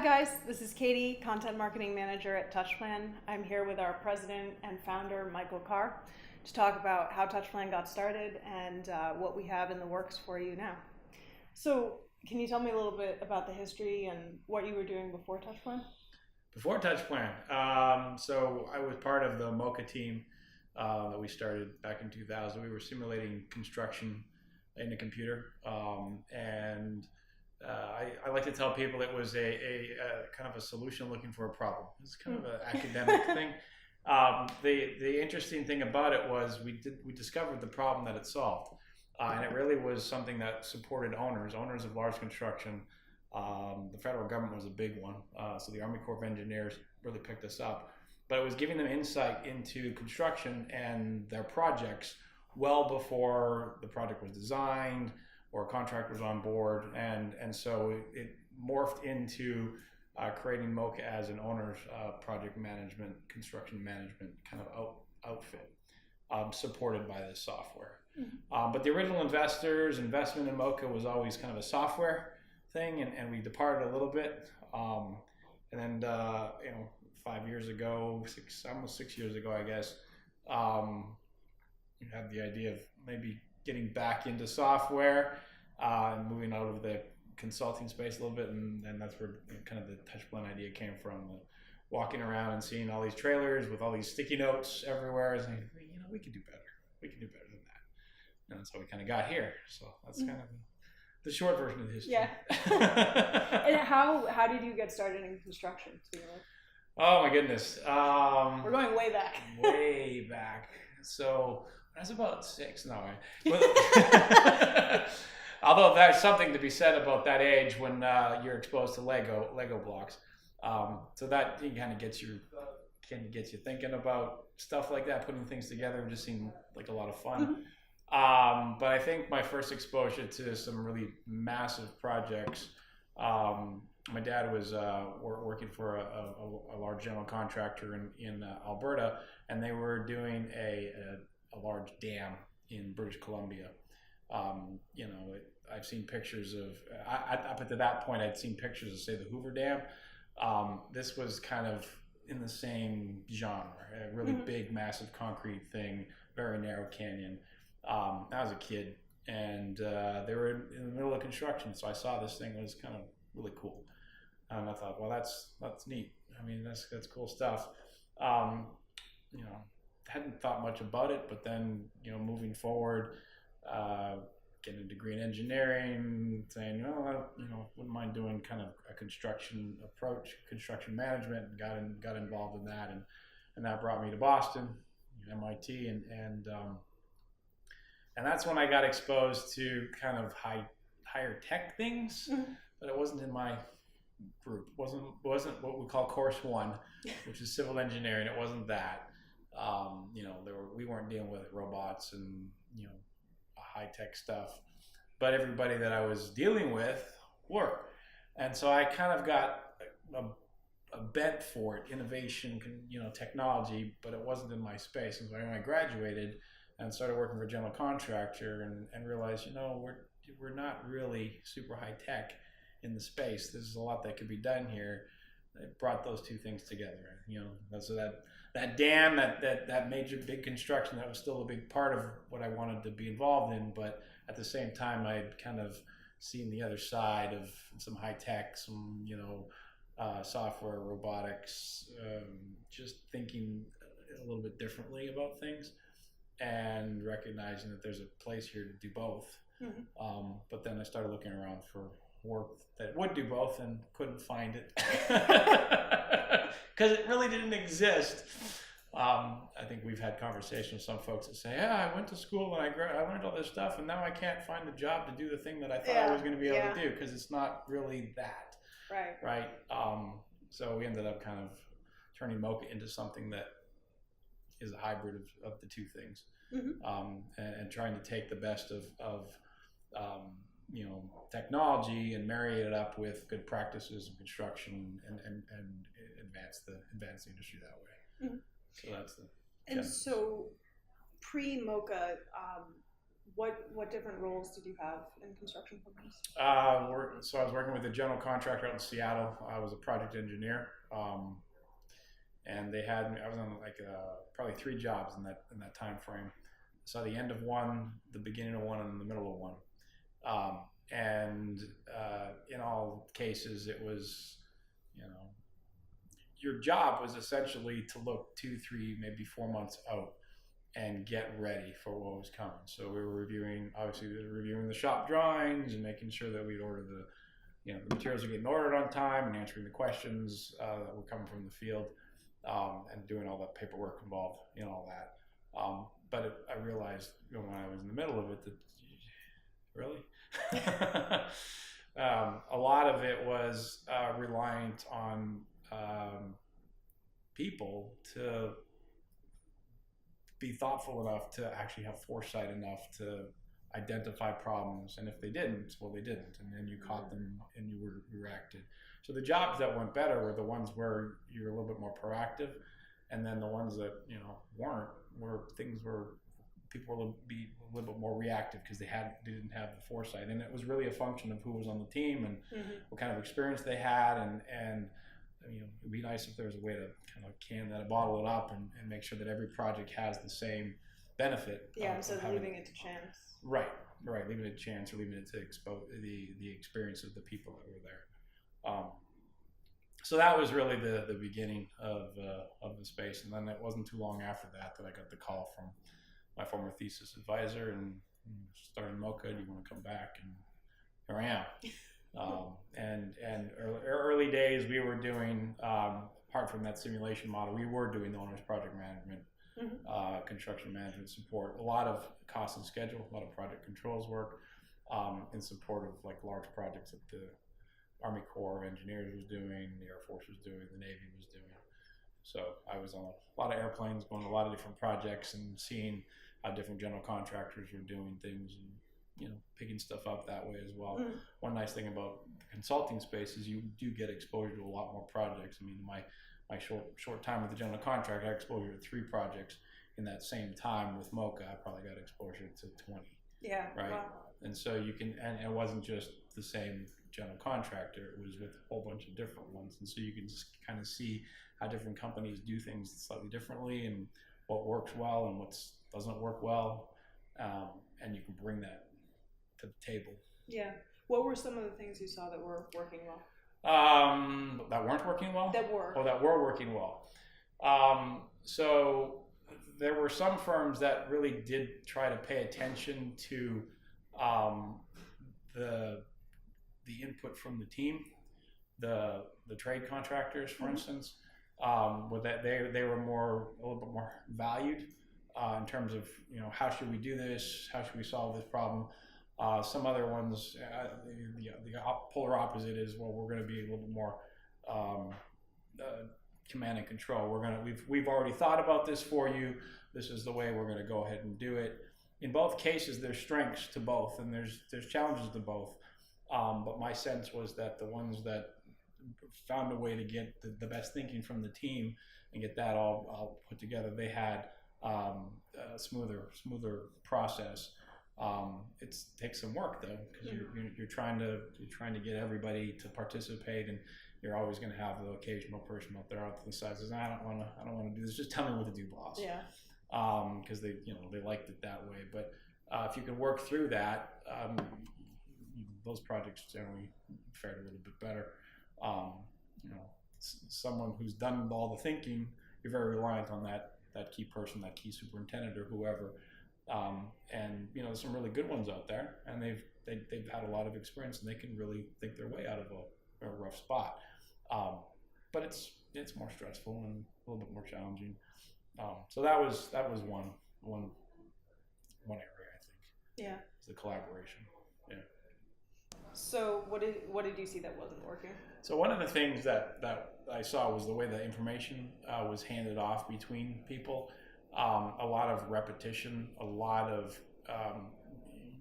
guys, this is Katie, Content Marketing Manager at Touchplan. I'm here with our President and Founder, Michael Carr, to talk about how Touchplan got started and what we have in the works for you now. So can you tell me a little bit about the history and what you were doing before Touchplan? Before Touchplan, so I was part of the Mocha team that we started back in 2000. We were simulating construction in a computer, and I like to tell people it was a kind of a solution looking for a problem. It's kind of an academic thing. The interesting thing about it was we discovered the problem that it solved, and it really was something that supported owners of large construction. The federal government was a big one, so the Army Corps of Engineers really picked us up. But it was giving them insight into construction and their projects well before the project was designed or a contractor was on board, and so it morphed into creating Mocha as an owner's project management, construction management kind of outfit, supported by this software. Mm-hmm. But the original investment in Mocha was always kind of a software thing, and we departed a little bit, and then 5 years ago, almost 6 years ago, I guess, we had the idea of maybe getting back into software and moving out of the consulting space a little bit, and that's where kind of the Touchplan idea came from. Walking around and seeing all these trailers with all these sticky notes everywhere, and saying, we could do better. We can do better than that. And that's how we kind of got here. So that's kind of the short version of the history. Yeah. And how did you get started in construction? Oh my goodness. We're going way back. Way back. So I was about 6. No, although there's something to be said about that age when you're exposed to Lego blocks. So that kind of gets you thinking about stuff like that, putting things together. Just seemed like a lot of fun. Mm-hmm. But I think my first exposure to some really massive projects. My dad was working for a large general contractor in Alberta, and they were doing a large dam in British Columbia. I've seen pictures of, up to that point, I'd seen pictures of, say, the Hoover Dam. This was kind of in the same genre, a really big, massive concrete thing, very narrow canyon. I was a kid, and they were in the middle of construction, so I saw this thing. It was kind of really cool. And I thought, well, that's neat. I mean, that's cool stuff. Hadn't thought much about it, but then, moving forward, getting a degree in engineering, saying, wouldn't mind doing kind of a construction approach, construction management, and got involved in that, and that brought me to Boston, MIT, and that's when I got exposed to kind of higher tech things, but it wasn't in my group. Wasn't what we call course 1, which is civil engineering. It wasn't that. We weren't dealing with robots and high tech stuff, but everybody that I was dealing with were, and so I kind of got a bent for it, innovation, technology, but it wasn't in my space. And so when I graduated and started working for a general contractor, and realized, we're not really super high tech in the space. There's a lot that could be done here. It brought those two things together. So that dam, that major big construction, that was still a big part of what I wanted to be involved in. But at the same time, I'd kind of seen the other side of some high tech, some software, robotics, just thinking a little bit differently about things, and recognizing that there's a place here to do both. Mm-hmm. But then I started looking around for work that would do both and couldn't find it because it really didn't exist. I think we've had conversations with some folks that say, yeah, I went to school and I learned all this stuff, and now I can't find a job to do the thing that I thought I was going to be able to do, because it's not really that. Right. So we ended up kind of turning Mocha into something that is a hybrid of the two things. Mm-hmm. And trying to take the best of technology and marry it up with good practices in construction and advance the industry that way. Mm-hmm. So that's the. And so, pre-Mocha, What different roles did you have in construction companies? So I was working with a general contractor out in Seattle. I was a project engineer, and they had me. I was on like probably 3 jobs in that time frame. So the end of one, the beginning of one, and the middle of one. And in all cases, it was, your job was essentially to look 2, 3, maybe 4 months out and get ready for what was coming. So we were obviously reviewing the shop drawings and making sure that we'd order the materials are getting ordered on time and answering the questions that were coming from the field, and doing all the paperwork involved in all that. But I realized when I was in the middle of it that, really? A lot of it was reliant on people to be thoughtful enough to actually have foresight enough to identify problems, and if they didn't, well, they didn't, and then you caught them and you reacted. So the jobs that went better were the ones where you're a little bit more proactive, and then the ones that weren't, where people were a little bit more reactive because they didn't have the foresight, and it was really a function of who was on the team and what kind of experience they had, and it'd be nice if there was a way to kind of can that, bottle it up, and make sure that every project has the same benefit. Yeah, instead of leaving it to chance. Right, leaving it to chance, or leaving it to expose the experience of the people that were there. So that was really the beginning of the space, and then it wasn't too long after that I got the call from my former thesis advisor, and starting MoCA, do you want to come back? And here I am. And early days, we were doing, apart from that simulation model, we were doing the owner's project management, construction management support, a lot of cost and schedule, a lot of project controls work, in support of like large projects that the Army Corps of Engineers was doing, the Air Force was doing, the Navy was doing. So I was on a lot of airplanes, going to a lot of different projects and seeing how different general contractors were doing things, and picking stuff up that way as well. One nice thing about the consulting space is you do get exposure to a lot more projects. I mean, my short time with the general contractor, I had exposure to 3 projects. In that same time with MoCA, I probably got exposure to 20. Yeah. Right. Wow. And so you can, and it wasn't just the same general contractor, it was with a whole bunch of different ones. And so you can just kind of see how different companies do things slightly differently, and what works well and what doesn't work well. And you can bring that to the table. Yeah. What were some of the things you saw that were working well? That weren't working well? That were. Oh, that were working well. So there were some firms that really did try to pay attention to the input from the team, the trade contractors, for instance, with that they were a little bit more valued in terms of how should we do this, how should we solve this problem. Some other ones, the polar opposite is, well, we're going to be a little bit more command and control. We've already thought about this for you. This is the way we're going to go ahead and do it. In both cases, there's strengths to both, and there's challenges to both. But my sense was that the ones that found a way to get the best thinking from the team and get that all put together, they had a smoother process. It takes some work though, because you're trying to get everybody to participate, and you're always going to have the occasional person up there out to the side says, I don't want to do this. Just tell me what to do, boss. Yeah. Because they liked it that way. But if you can work through that, those projects generally fared a little bit better. Someone who's done all the thinking, you're very reliant on that key person, that key superintendent or whoever. And there's some really good ones out there, and they've had a lot of experience, and they can really think their way out of a rough spot. But it's more stressful and a little bit more challenging. So that was one area, I think. Yeah. It's the collaboration. Yeah. So what did you see that wasn't working? So one of the things that I saw was the way the information was handed off between people. A lot of repetition, a lot of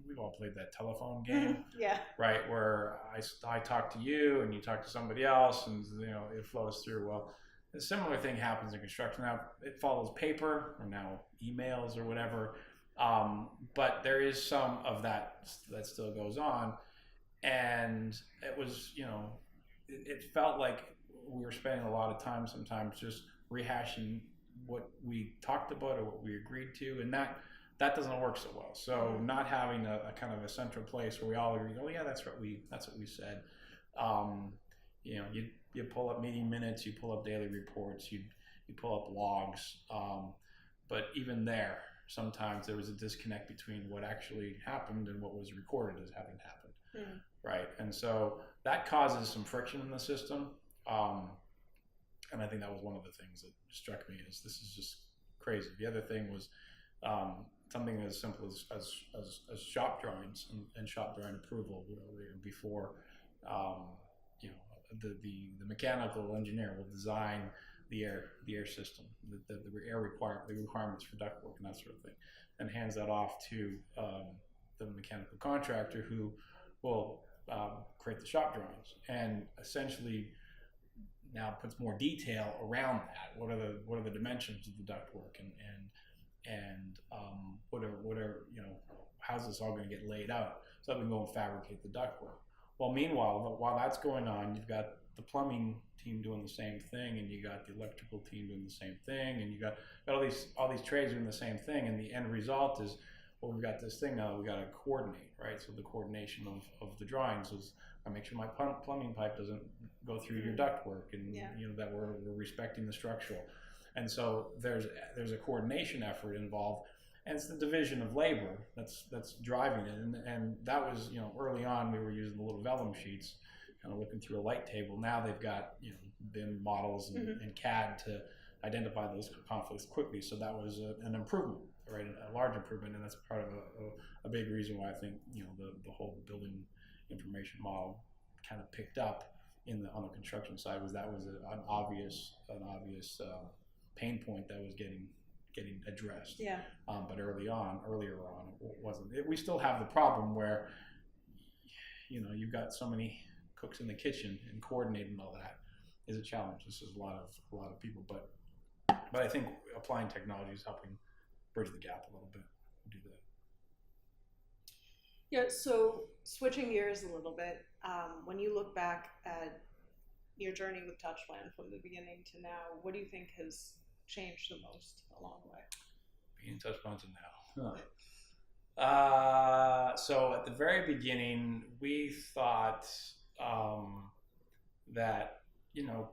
we've all played that telephone game. Yeah. Right, where I talk to you and you talk to somebody else, and it flows through. Well, a similar thing happens in construction. Now it follows paper, or now emails or whatever, But there is some of that that still goes on, and it was, it felt like we were spending a lot of time sometimes just rehashing what we talked about or what we agreed to, and that doesn't work so well. So not having a kind of a central place where we all agree, oh yeah, that's what we said. You pull up meeting minutes, you pull up daily reports, you pull up logs, but even there, sometimes there was a disconnect between what actually happened and what was recorded as having happened, right? And so that causes some friction in the system, and I think that was one of the things that struck me as this is just crazy. The other thing was something as simple as shop drawings and shop drawing approval. Before, the mechanical engineer will design the air system, the requirements for ductwork and that sort of thing, and hands that off to the mechanical contractor, who will create the shop drawings and essentially now puts more detail around that. What are the dimensions of the ductwork, and what are how's this all going to get laid out so that we can go and fabricate the ductwork. Well, meanwhile, while that's going on, you've got the plumbing team doing the same thing, and you got the electrical team doing the same thing, and you got all these trades doing the same thing, and the end result is, well, we've got this thing now that we got to coordinate, right? So the coordination of the drawings is, I make sure my plumbing pipe doesn't go through your ductwork, and that we're respecting the structural. And so there's a coordination effort involved, and it's the division of labor that's driving it. And that was, early on we were using the little vellum sheets, kind of looking through a light table. Now they've got BIM models and CAD to identify those conflicts quickly. So that was an improvement, right? A large improvement, and that's part of a big reason why I think the whole building information model kind of picked up on the construction side. That was an obvious pain point that was getting addressed. Yeah. But earlier on, it wasn't. We still have the problem where you've got so many cooks in the kitchen, and coordinating all that is a challenge. This is a lot of people, but I think applying technology is helping bridge the gap a little bit. Do that. Yeah. So switching gears a little bit, when you look back at your journey with Touchplan from the beginning to now, what do you think has changed the most along the way? Being Touchplan to now. Huh. So at the very beginning, we thought that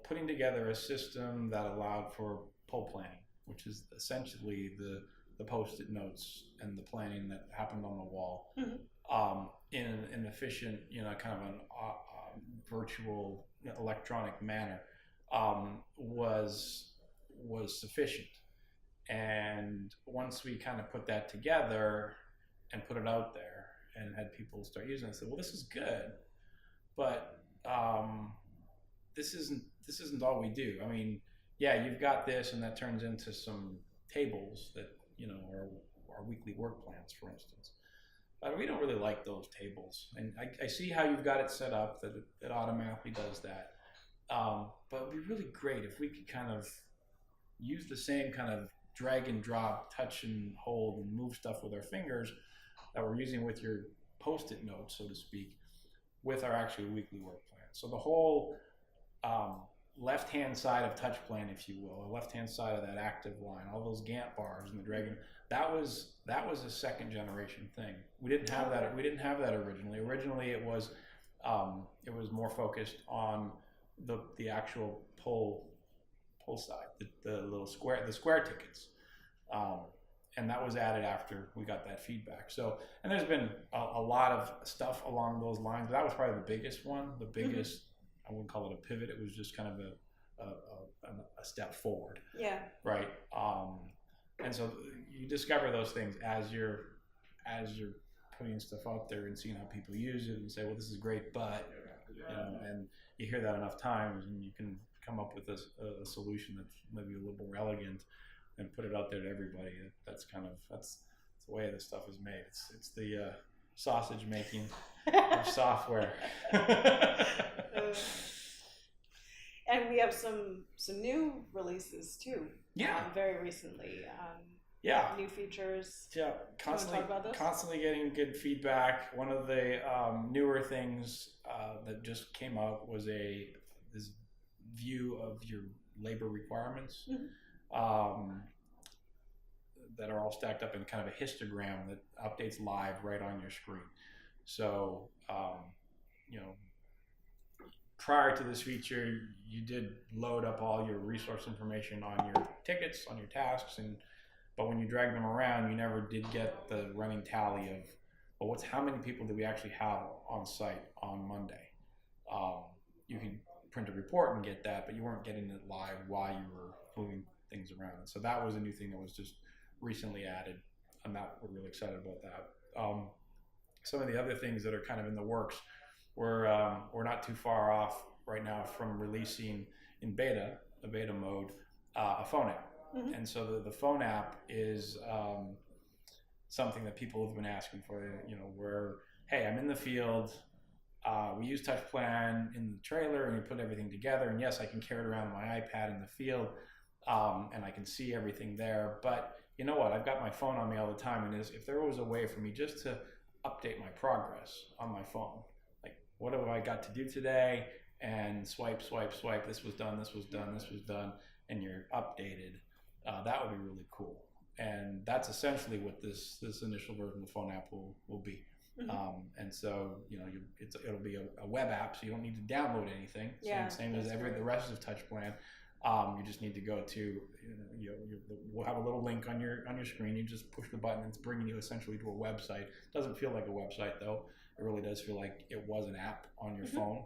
putting together a system that allowed for pole planning, which is essentially the post-it notes and the planning that happened on the wall, in an efficient, kind of an virtual electronic manner, was sufficient. And once we kind of put that together and put it out there and had people start using it, I said, well, this is good, but this isn't all we do. I mean, yeah, you've got this, and that turns into some tables that are our weekly work plans, for instance. But we don't really like those tables, and I see how you've got it set up that it automatically does that. But it would be really great if we could kind of use the same kind of drag and drop, touch and hold and move stuff with our fingers that we're using with your post-it notes, so to speak, with our actual weekly work plan. So the whole left-hand side of Touchplan, if you will, the left-hand side of that active line, all those Gantt bars and the dragon, that was a second generation thing. We didn't have that. We didn't have that originally. Originally, it was more focused on the actual pull side, the little square tickets, and that was added after we got that feedback. So, and there's been a lot of stuff along those lines. That was probably the biggest one. The biggest, I wouldn't call it a pivot. It was just kind of a step forward. Yeah. Right. And so you discover those things as you're putting stuff out there and seeing how people use it, and say, well, this is great, but and you hear that enough times, and you can come up with a solution that's maybe a little more elegant and put it out there to everybody. That's the way this stuff is made. It's the sausage making of software. And we have some new releases too. Yeah. Very recently. Yeah. New features. Yeah, Constantly, talk about this? Constantly getting good feedback. One of the newer things that just came out was this view of your labor requirements that are all stacked up in kind of a histogram that updates live right on your screen. So, you know, prior to this feature, you did load up all your resource information on your tickets, on your tasks, but when you drag them around, you never did get the running tally of, well, how many people do we actually have on site on Monday? You can print a report and get that, but you weren't getting it live while you were moving things around. And so that was a new thing that was just recently added, and we're really excited about that. Some of the other things that are kind of in the works, we're not too far off right now from releasing in beta mode, a phone app. Mm-hmm. And so the phone app is something that people have been asking for, where, hey, I'm in the field, we use Touchplan in the trailer and we put everything together, and yes, I can carry it around my iPad in the field, and I can see everything there, but you know what, I've got my phone on me all the time, and if there was a way for me just to update my progress on my phone, like what have I got to do today, and swipe, this was done, and you're updated, that would be really cool. And that's essentially what this initial version of the phone app will be. Mm-hmm. And so it'll be a web app, so you don't need to download anything. Same as the rest of Touchplan. You just need to go to we'll have a little link on your screen. You just push the button, it's bringing you essentially to a website. It doesn't feel like a website though. It really does feel like it was an app on your phone.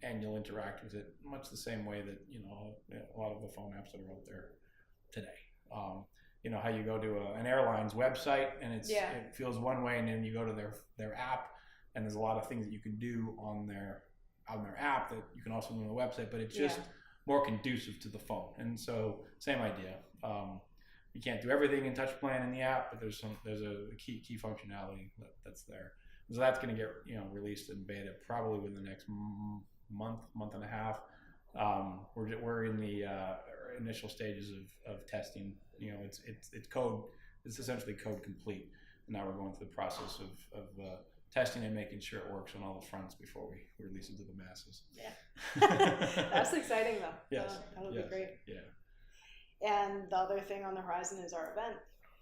And you'll interact with it much the same way that a lot of the phone apps that are out there today. How you go to an airline's website and it feels one way, and then you go to their app, and there's a lot of things that you can do on their app that you can also do on the website, but it's just more conducive to the phone. And so same idea. You can't do everything in Touchplan in the app, but there's a key functionality that's there. So that's going to get released in beta probably within the next month and a half. We're in the initial stages of testing. It's code. It's essentially code complete. And now we're going through the process of testing and making sure it works on all the fronts before we release it to the masses. Yeah, that's exciting though. Yes, that'll be great. Yeah. And the other thing on the horizon is our event.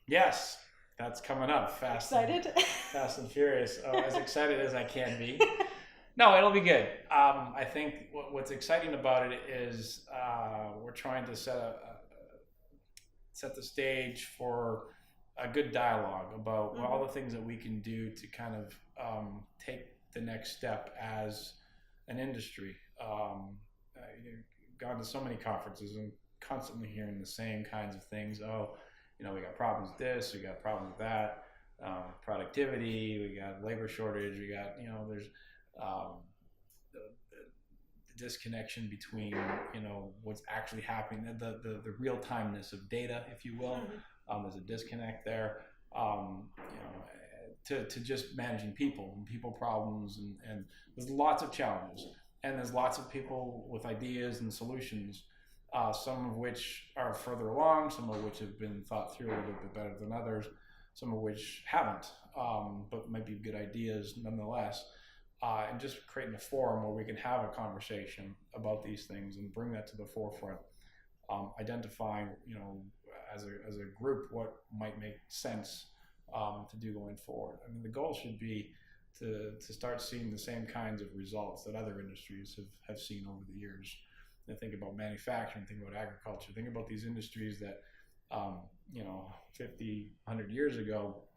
Yes, that's coming up fast. Excited? Fast and furious. Oh, as excited as I can be. No, it'll be good. I think what's exciting about it is we're trying to set the stage for a good dialogue about all the things that we can do to kind of take the next step as an industry. I've gone to so many conferences and constantly hearing the same kinds of things. We got problems with this, we got problems with that, productivity, we got labor shortage, we got, there's the disconnection between, what's actually happening, the real-timeness of data, if you will. There's a disconnect there, to just managing people problems, and there's lots of challenges, and there's lots of people with ideas and solutions, some of which are further along, some of which have been thought through a little bit better than others, some of which haven't, but might be good ideas nonetheless, and just creating a forum where we can have a conversation about these things and bring that to the forefront, identifying, as a group, what might make sense to do going forward. I mean, the goal should be to start seeing the same kinds of results that other industries have seen over the years. And think about manufacturing, think about agriculture, think about these industries that 50, 100 years ago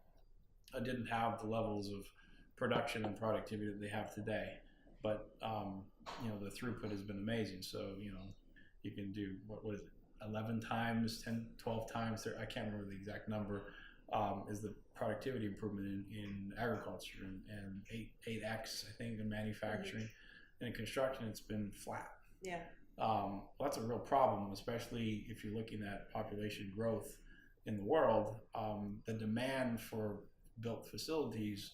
didn't have the levels of production and productivity that they have today. But the throughput has been amazing. So you can do what is it, 11 times, 10, 12 times, I can't remember the exact number, is the productivity improvement in agriculture, and 8x, I think, in manufacturing. And in construction, it's been flat. Yeah. That's a real problem, especially if you're looking at population growth in the world. The demand for built facilities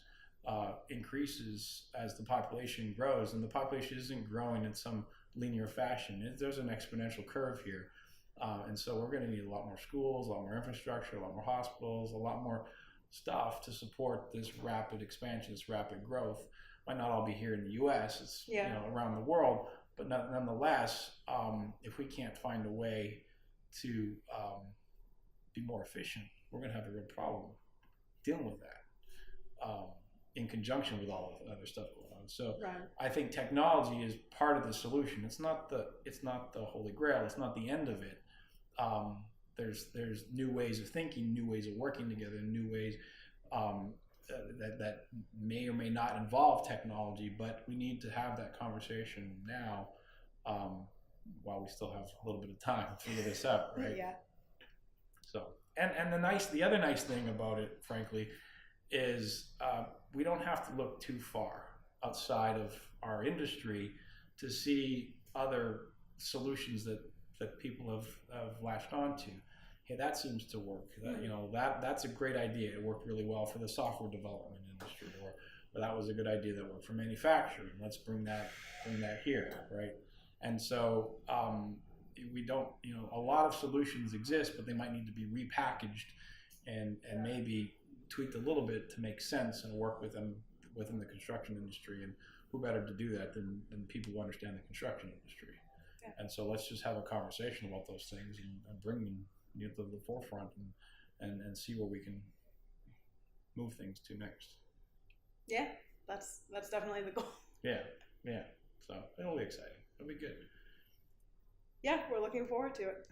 increases as the population grows, and the population isn't growing in some linear fashion. There's an exponential curve here. And so we're going to need a lot more schools, a lot more infrastructure, a lot more hospitals, a lot more stuff to support this rapid expansion, this rapid growth. Might not all be here in the U.S. It's around the world, but nonetheless, if we can't find a way to be more efficient, we're going to have a real problem dealing with that in conjunction with all of the other stuff going on. So I think technology is part of the solution. It's not the holy grail. It's not the end of it. There's new ways of thinking, new ways of working together, new ways that may or may not involve technology, but we need to have that conversation now while we still have a little bit of time to figure this out, right? Yeah. So, and the other nice thing about it, frankly, is we don't have to look too far outside of our industry to see other solutions that people have latched onto. Hey, that seems to work. That's a great idea. It worked really well for the software development industry, or that was a good idea that worked for manufacturing. Let's bring that here, right? And so we don't, a lot of solutions exist, but they might need to be repackaged and maybe tweaked a little bit to make sense and work within the construction industry. And who better to do that than people who understand the construction industry? Yeah. And so let's just have a conversation about those things and bring them to the forefront and see where we can move things to next. Yeah, that's definitely the goal. Yeah. So it'll be exciting. It'll be good. Yeah, we're looking forward to it.